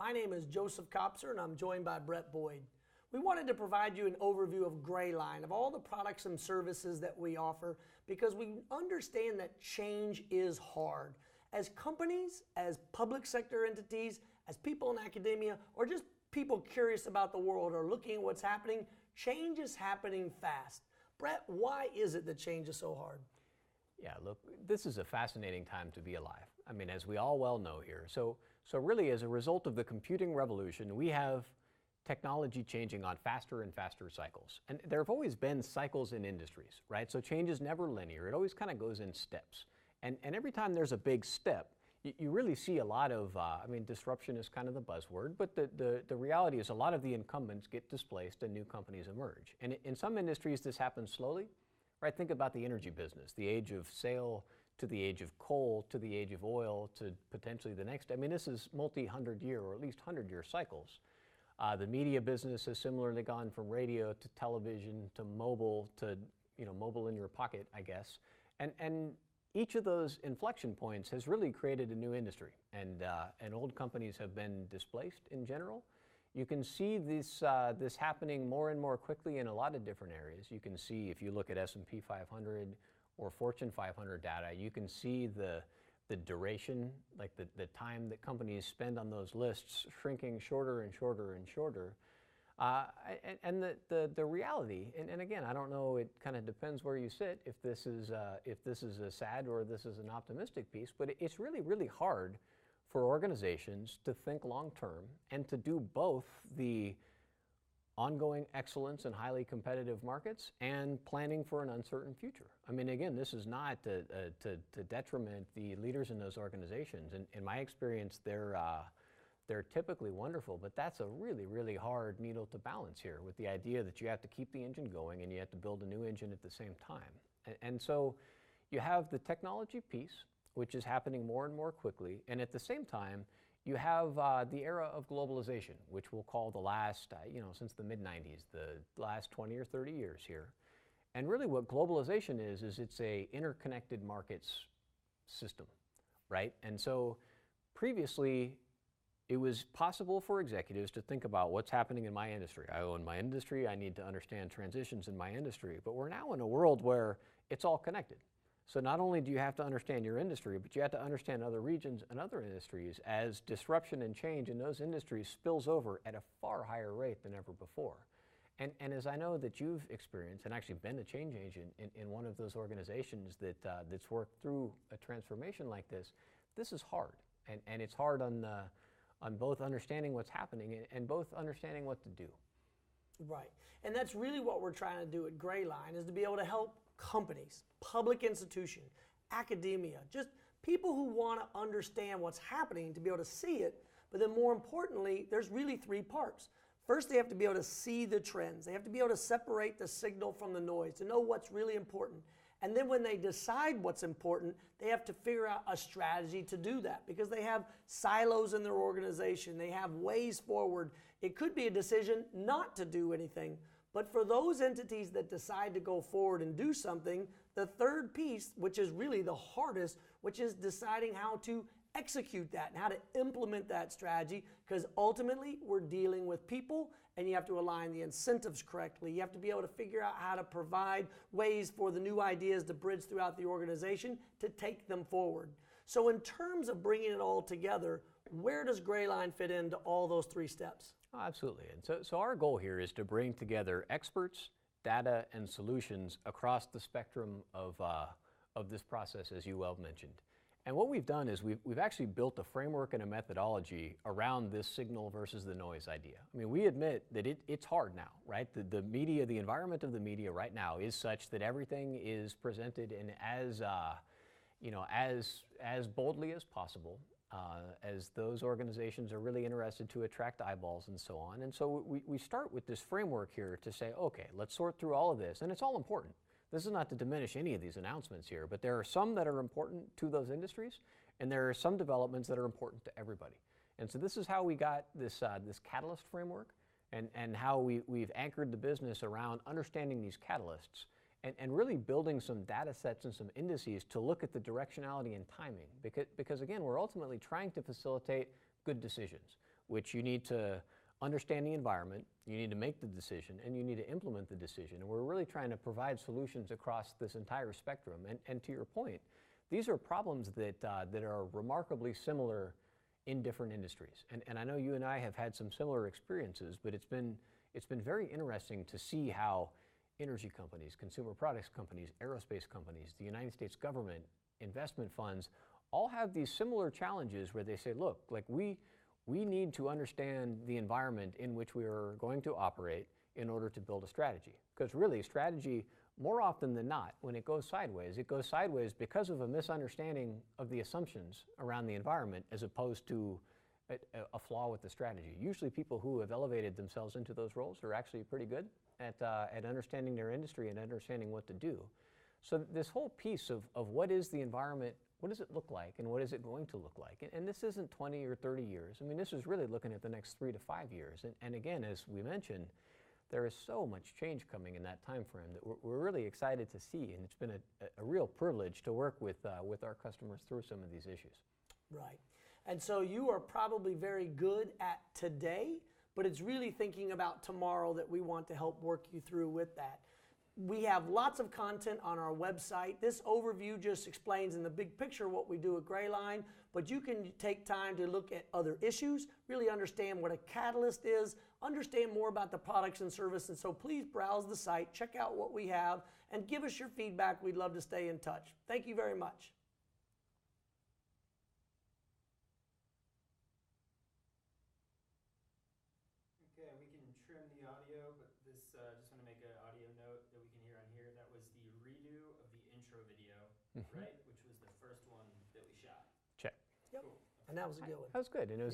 My name is Joseph Kopser and I'm joined by Brett Boyd. We wanted to provide you an overview of Grayline, of all the products and services that we offer, because we understand that change is hard. As companies, as public sector entities, as people in academia, or just people curious about the world or looking at what's happening, change is happening fast. Brett, why is it that change is so hard? Yeah, look, this is a fascinating time to be alive. I mean, as we all well know here. So really, as a result of the computing revolution, we have technology changing on faster and faster cycles. And there have always been cycles in industries, right? So change is never linear. It always kind of goes in steps. And every time there's a big step, you really see a lot of, disruption is kind of the buzzword, but the reality is a lot of the incumbents get displaced and new companies emerge. And in some industries, this happens slowly. Right, think about the energy business, the age of sail to the age of coal to the age of oil to potentially the next. I mean, this is multi-100-year or at least 100-year cycles. The media business has similarly gone from radio to television to mobile mobile in your pocket, I guess. And each of those inflection points has really created a new industry, and old companies have been displaced in general. You can see this happening more and more quickly in a lot of different areas. You can see, if you look at S&P 500 or Fortune 500 data, you can see the duration, like the time that companies spend on those lists shrinking shorter and shorter and shorter. And the reality, and again, I don't know, it kind of depends where you sit, if this is a sad or this is an optimistic piece, but it's really, really hard for organizations to think long-term and to do both the ongoing excellence in highly competitive markets and planning for an uncertain future. I mean, again, this is not to detriment the leaders in those organizations. In my experience, they're typically wonderful, but that's a really, really hard needle to balance here, with the idea that you have to keep the engine going and you have to build a new engine at the same time. And so you have the technology piece, which is happening more and more quickly. And at the same time, you have the era of globalization, which we'll call the last, since the mid-90s, the last 20 or 30 years here. And really what globalization is it's a interconnected markets system, right? And so previously, it was possible for executives to think about what's happening in my industry. I own my industry, I need to understand transitions in my industry. But we're now in a world where it's all connected. So not only do you have to understand your industry, but you have to understand other regions and other industries, as disruption and change in those industries spills over at a far higher rate than ever before. And as I know that you've experienced and actually been a change agent in one of those organizations that's worked through a transformation like this is hard. And it's hard on both understanding what's happening and both understanding what to do. Right. And that's really what we're trying to do at Grayline, is to be able to help companies, public institutions, academia, just people who want to understand what's happening, to be able to see it. But then more importantly, there's really three parts. First, they have to be able to see the trends. They have to be able to separate the signal from the noise, to know what's really important. And then when they decide what's important, they have to figure out a strategy to do that, because they have silos in their organization. They have ways forward. It could be a decision not to do anything. But for those entities that decide to go forward and do something, the third piece, which is really the hardest, which is deciding how to execute that and how to implement that strategy, because ultimately we're dealing with people and you have to align the incentives correctly. You have to be able to figure out how to provide ways for the new ideas to bridge throughout the organization to take them forward. So in terms of bringing it all together, where does Grayline fit into all those three steps? Oh, absolutely. And so our goal here is to bring together experts, data, and solutions across the spectrum of this process, as you well mentioned. And what we've done is we've actually built a framework and a methodology around this signal versus the noise idea. I mean, we admit that it's hard now, right? The media, the environment of the media right now is such that everything is presented in as boldly as possible, as those organizations are really interested to attract eyeballs and so on. And so we start with this framework here to say, okay, let's sort through all of this, and it's all important. This is not to diminish any of these announcements here, but there are some that are important to those industries, and there are some developments that are important to everybody. And so this is how we got this catalyst framework, and how we've anchored the business around understanding these catalysts and really building some data sets and some indices to look at the directionality and timing. Because again, we're ultimately trying to facilitate good decisions. which you need to understand the environment, you need to make the decision, and you need to implement the decision. And we're really trying to provide solutions across this entire spectrum. And to your point, these are problems that are remarkably similar in different industries. And I know you and I have had some similar experiences, but it's been very interesting to see how energy companies, consumer products companies, aerospace companies, the United States government, investment funds, all have these similar challenges where they say, look, like we need to understand the environment in which we are going to operate in order to build a strategy. Because really, strategy, more often than not, when it goes sideways because of a misunderstanding of the assumptions around the environment as opposed to a flaw with the strategy. Usually people who have elevated themselves into those roles are actually pretty good at understanding their industry and understanding what to do. So this whole piece of what is the environment, what does it look like, and what is it going to look like? And this isn't 20 or 30 years. I mean, this is really looking at the next 3 to 5 years. And again, as we mentioned, there is so much change coming in that time frame that we're really excited to see, and it's been a real privilege to work with our customers through some of these issues. Right. And so you are probably very good at today, but it's really thinking about tomorrow that we want to help work you through with that. We have lots of content on our website. This overview just explains in the big picture what we do at Grayline, but you can take time to look at other issues, really understand what a catalyst is, understand more about the products and services. So please browse the site, check out what we have, and give us your feedback. We'd love to stay in touch. Thank you very much. Okay, we can trim the audio, but this just want to make an audio note that we can hear on here. That was the redo of the intro video, right? Which was the first one that we shot. Check. Yep. Cool. And that was a good one. That was good. And it was